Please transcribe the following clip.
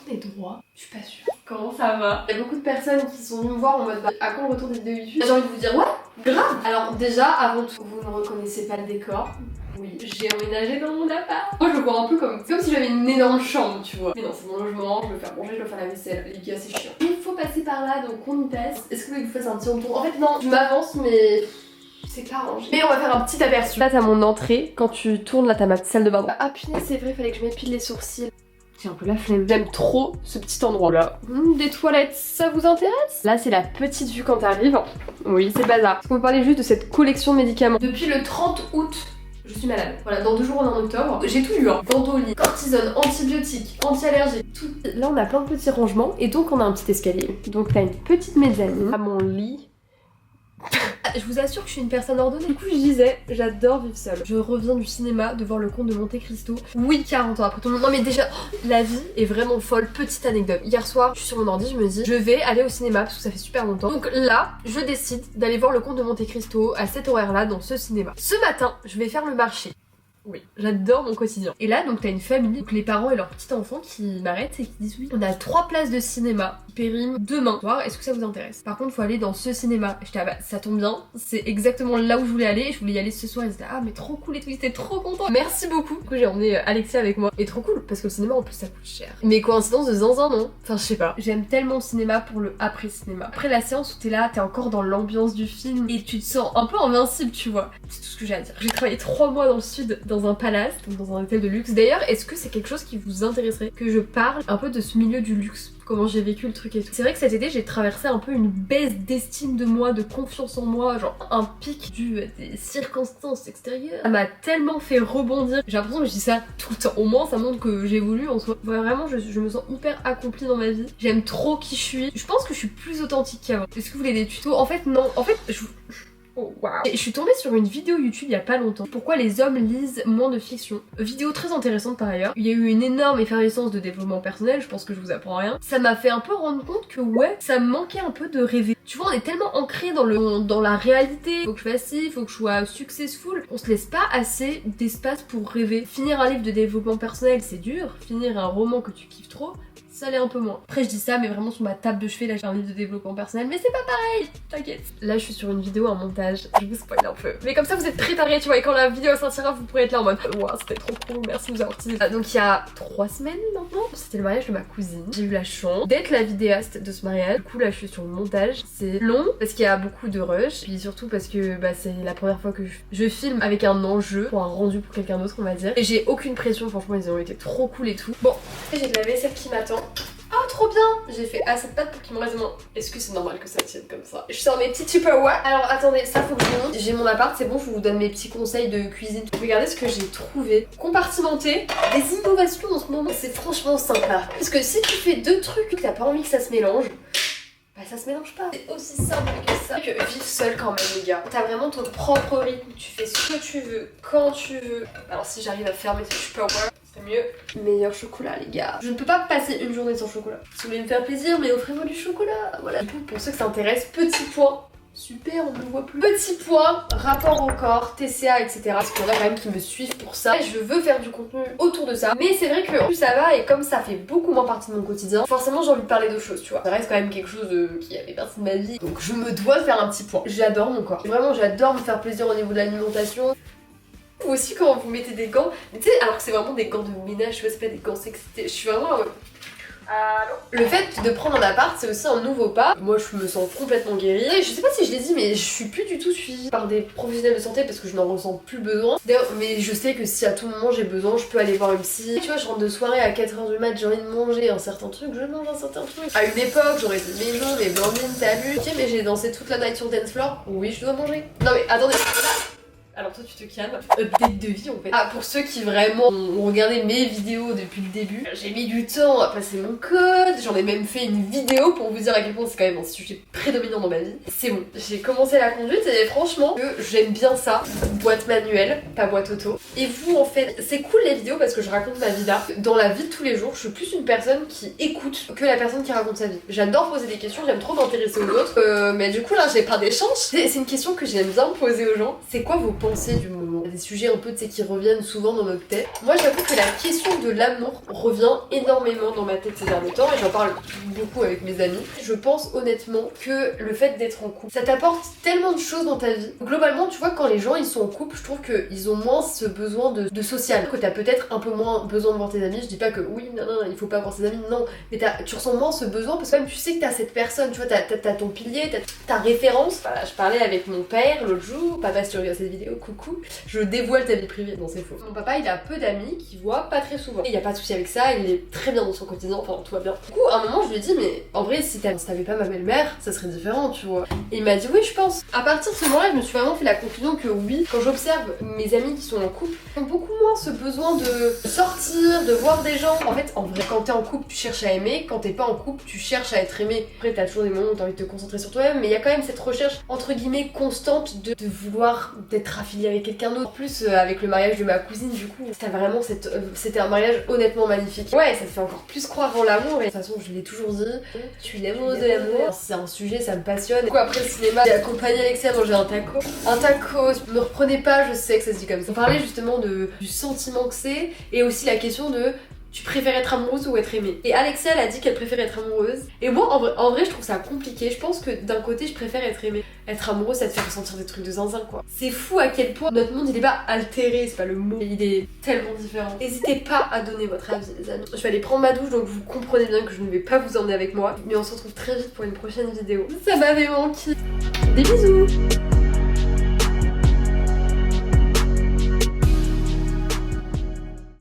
qu'on est droit? Je suis pas sûre. Comment ça va? Il y a beaucoup de personnes qui sont venues me voir en mode bah, à quand le retour des vidéos YouTube? J'ai envie de vous dire ouais, grave. Alors déjà, avant tout, vous ne reconnaissez pas le décor. Oui, j'ai emménagé dans mon appart. Moi je le vois un peu comme si j'avais une énorme chambre, tu vois. Mais non, c'est mon logement, je dois faire manger, je dois faire la vaisselle. Les gars, c'est chiant. Il faut passer par là, donc on y passe. Est-ce que vous voulez que je vous fasse un petit retour? En fait non, je m'avance mais... c'est pas arrangé. Mais on va faire un petit aperçu. Là t'as mon entrée, quand tu tournes là t'as ma salle de bain. Ah punaise c'est vrai, fallait que je m'épile les sourcils. J'ai un peu la flemme. J'aime trop ce petit endroit là. Des toilettes, ça vous intéresse? Là c'est la petite vue quand t'arrives. Oui c'est bazar. Est-ce qu'on peut parler juste de cette collection de médicaments? Depuis le 30 août, je suis malade. Voilà, dans 2 jours on est en octobre. J'ai tout eu hein. Ventoline, cortisone, antibiotiques, anti-allergiques, tout. Là on a plein de petits rangements et donc on a un petit escalier. Donc t'as une petite mezzanine à mon lit. Je vous assure que je suis une personne ordonnée. Du coup je disais, j'adore vivre seule. Je reviens du cinéma de voir le Comte de Monte Cristo. Oui, 40 ans après tout le monde. Non mais déjà, la vie est vraiment folle. Petite anecdote. Hier soir, je suis sur mon ordi, je me dis, je vais aller au cinéma parce que ça fait super longtemps. Donc là, je décide d'aller voir le Comte de Monte Cristo à cet horaire-là dans ce cinéma. Ce matin, je vais faire le marché. Oui, j'adore mon quotidien. Et là, donc t'as une famille, donc les parents et leurs petits enfants qui m'arrêtent et qui disent oui, on a 3 places de cinéma périme demain soir, est-ce que ça vous intéresse? Par contre, faut aller dans ce cinéma. J'étais ah bah ça tombe bien, c'est exactement là où je voulais aller et je voulais y aller ce soir. Ils étaient ah mais trop cool et tout, ils étaient trop contents. Merci beaucoup. Du coup j'ai emmené Alexia avec moi et trop cool parce que le cinéma en plus ça coûte cher. Mais coïncidence de zinzin non? Enfin je sais pas. J'aime tellement le cinéma pour le après cinéma. Après la séance où t'es là, t'es encore dans l'ambiance du film et tu te sens un peu invincible tu vois. C'est tout ce que j'ai à dire. J'ai travaillé 3 mois dans le sud dans un palace, donc dans un hôtel de luxe. D'ailleurs est-ce que c'est quelque chose qui vous intéresserait que je parle un peu de ce milieu du luxe? Comment j'ai vécu le truc et tout. C'est vrai que cet été j'ai traversé un peu une baisse d'estime de moi, de confiance en moi, genre un pic dû à des circonstances extérieures. Ça m'a tellement fait rebondir. J'ai l'impression que je dis ça tout le temps. Au moins ça montre que j'évolue en soi. Vraiment je me sens hyper accomplie dans ma vie. J'aime trop qui je suis. Je pense que je suis plus authentique qu'avant. Est-ce que vous voulez des tutos? En fait non. En fait oh wow. Je suis tombée sur une vidéo YouTube il y a pas longtemps. Pourquoi les hommes lisent moins de fiction? Vidéo très intéressante par ailleurs. Il y a eu une énorme effervescence de développement personnel, je pense que je vous apprends rien. Ça m'a fait un peu rendre compte que ouais, ça me manquait un peu de rêver. Tu vois, on est tellement ancré dans la réalité. Faut que je fasse ci, faut que je sois successful. On se laisse pas assez d'espace pour rêver. Finir un livre de développement personnel, c'est dur. Finir un roman que tu kiffes trop, ça l'est un peu moins. Après je dis ça mais vraiment sur ma table de chevet là j'ai un livre de développement personnel mais c'est pas pareil, t'inquiète. Là je suis sur une vidéo en montage, je vous spoil un peu. Mais comme ça vous êtes préparés tu vois et quand la vidéo sortira vous pourrez être là en mode waouh c'était trop cool, merci de nous avoir teasé. Donc il y a 3 semaines maintenant, c'était le mariage de ma cousine. J'ai eu la chance d'être la vidéaste de ce mariage. Du coup là je suis sur le montage, c'est long parce qu'il y a beaucoup de rush. Puis surtout parce que bah, c'est la première fois que je filme avec un enjeu pour un rendu pour quelqu'un d'autre on va dire. Et j'ai aucune pression, franchement ils ont été trop cool et tout. Bon, j'ai de la vaisselle qui m'attend. Oh trop bien! J'ai fait assez de pâtes pour qu'il me reste moins. Est-ce que c'est normal que ça tienne comme ça? Je sors mes petits Tupperware. Alors attendez, ça faut que je vous montre. J'ai mon appart, c'est bon, je vous donne mes petits conseils de cuisine. Regardez ce que j'ai trouvé. Compartimenté, des innovations en ce moment. C'est franchement sympa. Parce que si tu fais 2 trucs que t'as pas envie que ça se mélange, bah ça se mélange pas. C'est aussi simple que ça. Que vivre seul quand même les gars. T'as vraiment ton propre rythme. Tu fais ce que tu veux, quand tu veux. Alors si j'arrive à fermer ce Tupperware, c'est mieux. Meilleur chocolat les gars. Je ne peux pas passer une journée sans chocolat. Si vous voulez me faire plaisir, mais offrez-moi du chocolat. Voilà. Pour ceux que ça intéresse, petit point. Super, on ne le voit plus. Petit point, rapport au corps, TCA, etc. Parce qu'il y en a quand même qui me suivent pour ça. Et je veux faire du contenu autour de ça. Mais c'est vrai que plus ça va et comme ça fait beaucoup moins partie de mon quotidien, forcément j'ai envie de parler d'autres choses, tu vois. Ça reste quand même quelque chose qui avait partie de ma vie. Donc je me dois faire un petit point. J'adore mon corps. Vraiment, j'adore me faire plaisir au niveau de l'alimentation. Ou aussi quand vous mettez des gants, mais tu sais, alors que c'est vraiment des gants de ménage, je sais pas, c'est pas des gants sexy. Je suis vraiment... Le fait de prendre un appart, c'est aussi un nouveau pas. Moi, je me sens complètement guérie. Et je sais pas si je l'ai dit, mais je suis plus du tout suivie par des professionnels de santé parce que je n'en ressens plus besoin. D'ailleurs, mais je sais que si à tout moment j'ai besoin, je peux aller voir une psy. Tu vois, je rentre de soirée à 4h du mat, j'ai envie de manger un certain truc, je mange un certain truc. À une époque, j'aurais dit mais non, mais Blandine, t'as vu? Ok, mais j'ai dansé toute la night sur dance floor. Oui, je dois manger. Non mais attendez, alors toi tu te calmes. Update de vie en fait. Ah pour ceux qui vraiment ont regardé mes vidéos depuis le début, j'ai mis du temps à passer mon code, j'en ai même fait une vidéo pour vous dire à quel point c'est quand même un sujet prédominant dans ma vie. C'est bon, j'ai commencé la conduite et franchement j'aime bien ça. Boîte manuelle, pas boîte auto. Et vous en fait, c'est cool les vidéos parce que je raconte ma vie là. Dans la vie de tous les jours, je suis plus une personne qui écoute que la personne qui raconte sa vie. J'adore poser des questions, j'aime trop m'intéresser aux autres. Mais du coup là j'ai pas d'échange. C'est une question que j'aime bien poser aux gens. C'est quoi vos pensées du moment? Des sujets un peu, tu sais, qui reviennent souvent dans notre tête. Moi, j'avoue que la question de l'amour revient énormément dans ma tête ces derniers temps, et j'en parle beaucoup avec mes amis. Je pense honnêtement que le fait d'être en couple, ça t'apporte tellement de choses dans ta vie. Globalement, tu vois, quand les gens ils sont en couple, je trouve qu'ils ont moins ce besoin de social. Que t'as peut-être un peu moins besoin de voir tes amis. Je dis pas que oui, non, il faut pas voir ses amis, non. Mais tu ressens moins ce besoin parce que même tu sais que t'as cette personne, tu vois, t'as ton pilier, t'as ta référence. Voilà, je parlais avec mon père l'autre jour. Papa, si tu regardes cette vidéo, coucou. Je dévoile ta vie privée. Non, c'est faux. Mon papa, il a peu d'amis qu'il voit pas très souvent. Il y a pas de souci avec ça, il est très bien dans son quotidien, enfin tout va bien. Du coup, à un moment, je lui ai dit, mais en vrai, si t'avais pas ma belle-mère, ça serait différent, tu vois. Et il m'a dit, oui, je pense. À partir de ce moment-là, je me suis vraiment fait la conclusion que oui, quand j'observe mes amis qui sont en couple, ils ont beaucoup moins ce besoin de sortir, de voir des gens. En fait, en vrai, quand t'es en couple, tu cherches à aimer. Quand t'es pas en couple, tu cherches à être aimé. Après, t'as toujours des moments où t'as envie de te concentrer sur toi-même, mais il y a quand même cette recherche, entre guillemets, constante de vouloir d'être affilié avec quelqu'un d'autre. En plus, avec le mariage de ma cousine, du coup, c'était un mariage honnêtement magnifique. Ouais, ça te fait encore plus croire en l'amour. Et de toute façon, je l'ai toujours dit, je suis l'amoureuse de l'amour. C'est un sujet, ça me passionne. Du coup, après le cinéma, j'ai accompagné Alexia à manger un taco. Un taco, me reprenez pas, je sais que ça se dit comme ça. On parlait justement du sentiment que c'est, et aussi la question de tu préfères être amoureuse ou être aimée. Et Alexia, elle a dit qu'elle préfère être amoureuse. Et moi, en vrai, je trouve ça compliqué. Je pense que d'un côté, je préfère être aimée. Être amoureuse, ça te fait ressentir des trucs de zinzin, quoi. C'est fou à quel point notre monde, il est pas altéré, c'est pas le mot. Il est tellement différent. N'hésitez pas à donner votre avis, les amis. Je vais aller prendre ma douche, donc vous comprenez bien que je ne vais pas vous emmener avec moi. Mais on se retrouve très vite pour une prochaine vidéo. Ça m'avait manqué. Des bisous!